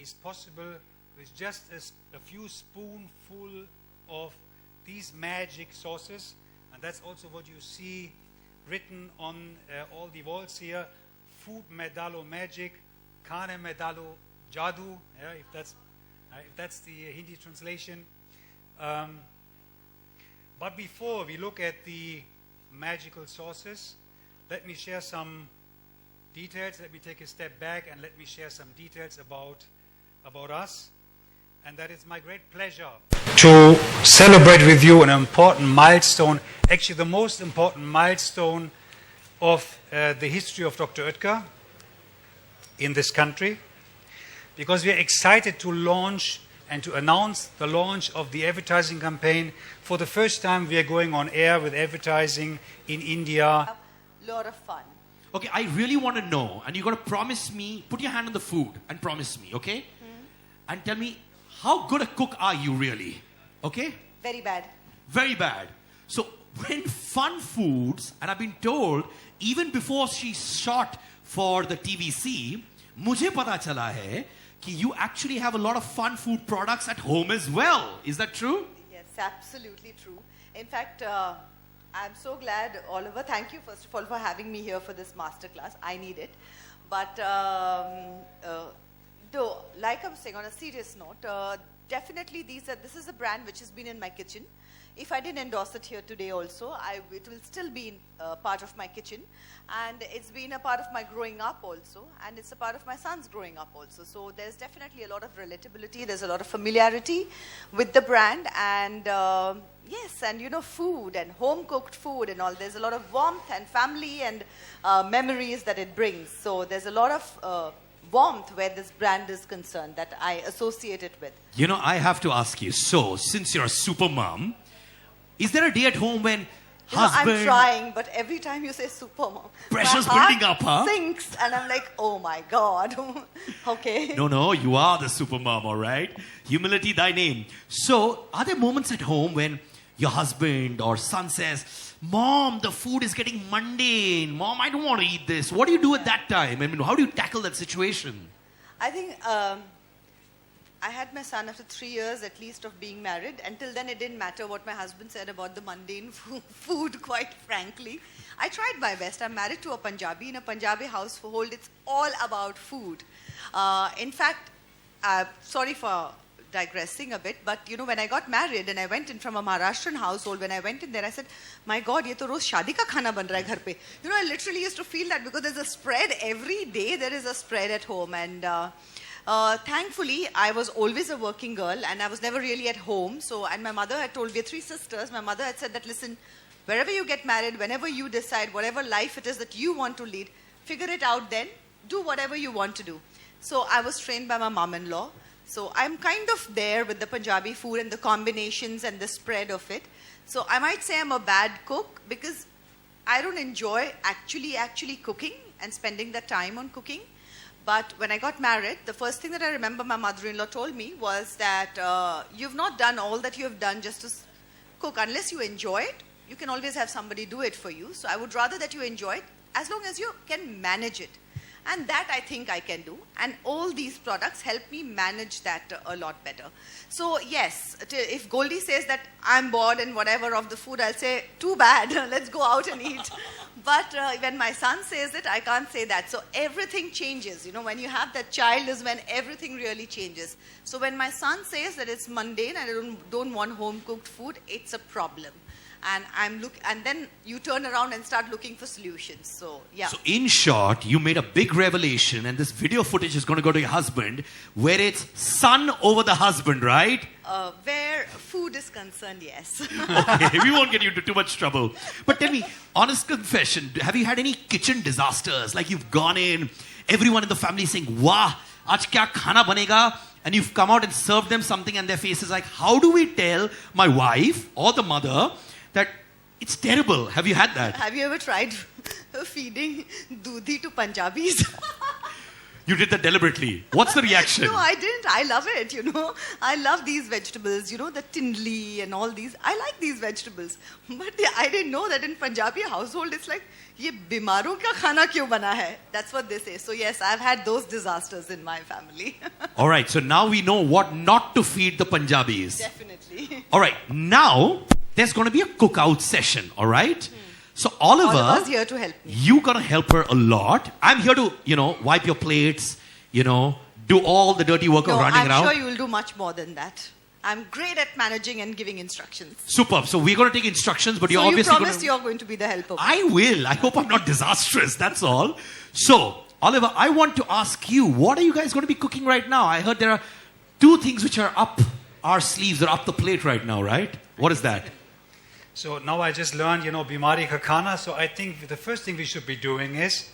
is possible with just a few spoonful of these magic sauces. And that's also what you see written on all the walls here. Food mein dalo magic, khane mein dalo jadoo, if that's the Hindi translation. But before we look at the magical sauces, let me share some details. Let me take a step back and let me share some details about us. And that is my great pleasure to celebrate with you an important milestone, actually the most important milestone of the history of Dr. Oetker in this country, because we are excited to launch and to announce the launch of the advertising campaign. For the first time, we are going on air with advertising in India. A lot of fun. Okay, I really want to know, and you've got to promise me, put your hand on the food and promise me, okay? And tell me, how good a cook are you really? Okay? Very bad. Very bad. So, when Fun Foods, and I've been told, even before she shot for the TVC, mujhe pata chala hai ki you actually have a lot of fun food products at home as well. Is that true? Yes, absolutely true. In fact, I'm so glad, Oliver. Thank you, first of all, for having me here for this masterclass. I need it. But though, like I'm saying, on a serious note, definitely this is a brand which has been in my kitchen. If I didn't endorse it here today also, it will still be part of my kitchen. And it's been a part of my growing up also. And it's a part of my son's growing up also. So there's definitely a lot of relatability. There's a lot of familiarity with the brand. And yes, and you know, food and home-cooked food and all. There's a lot of warmth and family and memories that it brings. So there's a lot of warmth where this brand is concerned that I associate it with. You know, I have to ask you, so since you're a super mom, is there a day at home when husband... I'm trying, but every time you say super mom, pressure's my heart building up, huh? sinks, and I'm like, oh my God. Okay. No, you are the super mom, all right? Humility thy name. So, are there moments at home when your husband or son says, Mom, the food is getting mundane. Mom, I don't want to eat this. What do you do at that time? I mean, how do you tackle that situation? I think I had my son after 3 years at least of being married. Until then, it didn't matter what my husband said about the mundane food, quite frankly. I tried my best. I'm married to a Punjabi. In a Punjabi household, it's all about food. In fact, sorry for digressing a bit, but you know, when I got married and I went in from a Maharashtrian household, when I went in there, I said, my God, ye to roz shadi ka khana ban raha hai ghar pe. You know, I literally used to feel that because there's a spread every day, there is a spread at home. And thankfully, I was always a working girl and I was never really at home. So, and my mother had told, we are 3 sisters, my mother had said that, listen, wherever you get married, whenever you decide, whatever life it is that you want to lead, figure it out then, do whatever you want to do. So I was trained by my mom-in-law. So I'm kind of there with the Punjabi food and the combinations and the spread of it. So I might say I'm a bad cook because I don't enjoy actually cooking and spending the time on cooking. But when I got married, the first thing that I remember my mother-in-law told me was that you've not done all that you have done just to cook. Unless you enjoy it, you can always have somebody do it for you. So I would rather that you enjoy it as long as you can manage it. And that I think I can do. And all these products help me manage that a lot better. So yes, if Goldie says that I'm bored and whatever of the food, I'll say, too bad, let's go out and eat. But when my son says it, I can't say that. So everything changes. You know, when you have that child is when everything really changes. So when my son says that it's mundane and I don't want home-cooked food, it's a problem. And then you turn around and start looking for solutions. So, yeah. So, in short, you made a big revelation, and this video footage is going to go to your husband, where it's son over the husband, right? Where food is concerned, yes. Okay, we won't get you into too much trouble. But tell me, honest confession, have you had any kitchen disasters? Like you've gone in, everyone in the family saying, "Wah, aaj kya khana banega?" And you've come out and served them something, and their face is like, how do we tell my wife or the mother that it's terrible? Have you had that? Have you ever tried feeding doodhi to Punjabis? You did that deliberately. What's the reaction? No, I didn't. I love it, I love these vegetables, the tindli and all these. I like these vegetables. But I didn't know that in Punjabi household, it's like, ye bimaron ka khana kyun bana hai? That's what they say. So yes, I've had those disasters in my family. All right, so now we know what not to feed the Punjabis. Definitely. All right, now there's going to be a cookout session, all right? So Oliver, Oliver's here to help me. you're going to help her a lot. I'm here to, wipe your plates, do all the dirty work of No, running I'm around. sure you will do much more than that. I'm great at managing and giving instructions. Superb. So we're going to take instructions, but you're So you obviously promised going you're going to be the helper. I will. I hope I'm not disastrous. That's all. So, Oliver, I want to ask you, what are you guys going to be cooking right now? I heard there are two things which are up our sleeves or up the plate right now, right? What is that? So now I just learned, bimari ka khana. So I think the first thing we should be doing is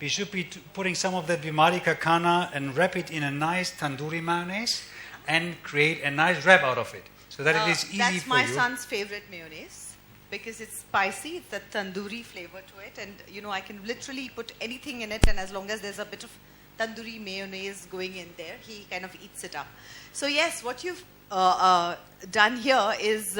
we should be putting some of that bimari ka khana and wrap it in a nice tandoori mayonnaise and create a nice wrap out of it so that it is easy That's for my you. son's favorite mayonnaise because it's spicy. It's a tandoori flavor to it, and I can literally put anything in it, and as long as there's a bit of tandoori mayonnaise going in there, he kind of eats it up. So yes, what you've done here is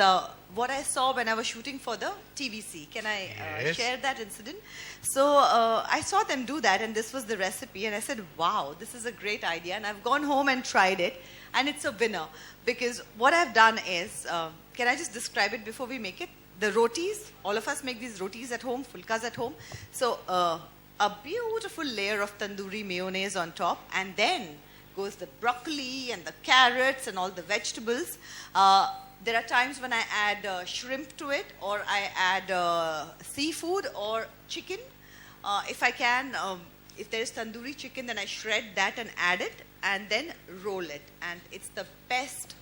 what I saw when I was shooting for the TVC. Can I Yes. share that incident? So I saw them do that, and this was the recipe, and I said, wow, this is a great idea. And I've gone home and tried it, and it's a winner. Because what I've done is, can I just describe it before we make it? The rotis, all of us make these rotis at home, fulkas at home. So a beautiful layer of tandoori mayonnaise on top, and then goes the broccoli and the carrots and all the vegetables. There are times when I add shrimp to it, or I add seafood or chicken. If I can, if there is tandoori chicken, then I shred that and add it, and then roll it. And it's the best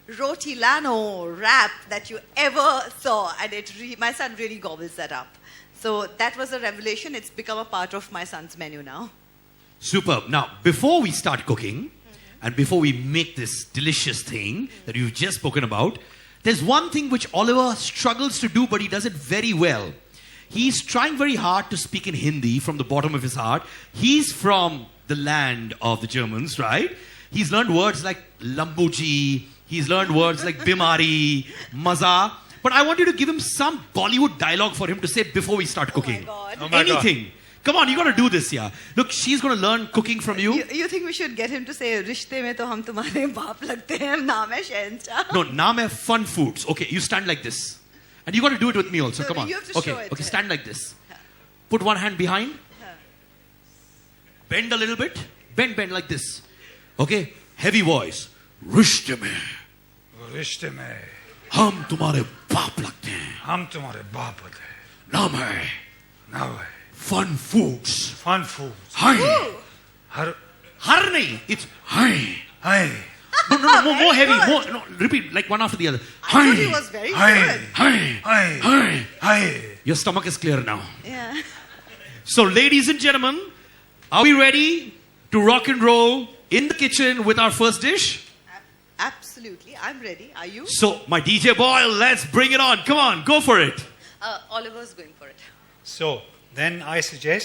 rotilano wrap that you ever saw. And my son really gobbles that up. So that was a revelation. It's become a part of my son's menu now. Superb. Now, before we start cooking and before we make this delicious thing that you've just spoken about, there's one thing which Oliver struggles to do, but he does it very well. He's trying very hard to speak in Hindi from the bottom of his heart. He's from the land of the Germans, right? He's learned words like lambuji. He's learned words like bimari, maza. But I want you to give him some Bollywood dialogue for him to say before we start cooking. God. Oh my God. Anything. Come on, you got to do this, yeah. Look, she's going to learn cooking from you. You think we should get him to say, "Rishte mein to hum tumhare baap lagte hain, naam hai Shahenshah." No, naam hai fun foods. Okay, you stand like this. And you got to do it with me also. No, Come on. you have to Okay, show it. okay, stand like this. Put one hand behind. Bend a little bit. Bend like this. Okay, heavy voice. Rishte mein रिश्ते में hum tumhare baap lagte hain. हम तुम्हारे बाप होते हैं Naam hai ना है fun foods. Fun food Hai. हर Har nahi. It's hai. Hi No, more heavy. good. More, no, repeat like one after the other. I thought he Hai. was very Hi. good. Hai. Hi Hai. Hi Your stomach is clear now. Yeah. So, ladies and gentlemen, are we ready to rock and roll in the kitchen with our first dish? Absolutely. I'm ready. Are you? So, my DJ boy, let's bring it on. Come on, go for it. Oliver's going for it. So then I suggest